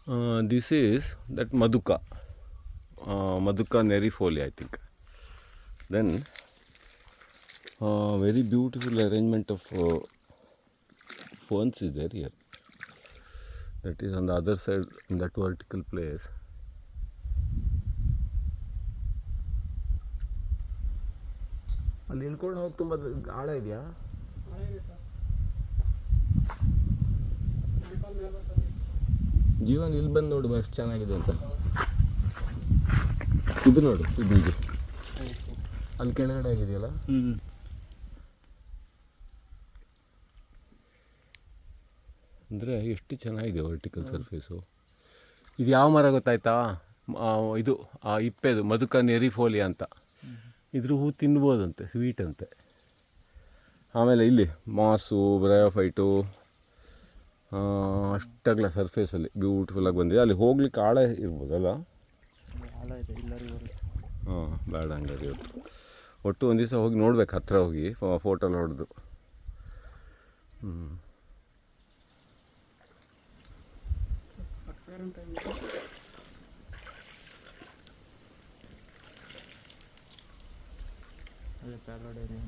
This is that Maduka. Maduka nerifolia, I think. Then very beautiful arrangement of ferns is there here. That is on the other side in that vertical place. ಅಲ್ಲಿ ಇಳ್ಕೊಂಡು ಹೋಗಿ ತುಂಬ ಆಳ ಇದೆಯಾ? ಜೀವನ ಇಲ್ಲಿ ಬಂದು ನೋಡು ಎಷ್ಟು ಚೆನ್ನಾಗಿದೆ ಅಂತ. ಇದು ನೋಡು, ಇದು ಅಲ್ಲಿ ಕೆಳಗಡೆ ಆಗಿದೆಯಲ್ಲ. ಅಂದರೆ ಎಷ್ಟು ಚೆನ್ನಾಗಿದೆ ವರ್ಟಿಕಲ್ ಸರ್ಫೇಸು. ಇದು ಯಾವ ಮರ ಗೊತ್ತಾಯ್ತಾ? ಇದು ಇಪ್ಪೆದು ಮಧುಕ ನೆರಿಫೋಲಿಯಾ ಅಂತ. ಇದ್ರ ಹೂ ತಿನ್ಬೋದಂತೆ, ಸ್ವೀಟ್ ಅಂತೆ. ಆಮೇಲೆ ಇಲ್ಲಿ ಮಾಸು, ಬ್ರಯೋಫೈಟು ಅಷ್ಟಾಗಲ ಸರ್ಫೇಸಲ್ಲಿ ಬ್ಯೂಟಿಫುಲ್ಲಾಗಿ ಬಂದಿದೆ. ಅಲ್ಲಿ ಹೋಗ್ಲಿಕ್ಕೆ ಆಳ ಇರ್ಬೋದಲ್ಲ? ಹಾಂ, ಬೇಡ ಹಂಗಾರೆ ಇವತ್ತು ಒಟ್ಟು ಒಂದು ದಿವಸ ಹೋಗಿ ನೋಡ್ಬೇಕು, ಹತ್ತಿರ ಹೋಗಿ ಫೋಟೋ ಹೊಡೆದು. ಅದೇ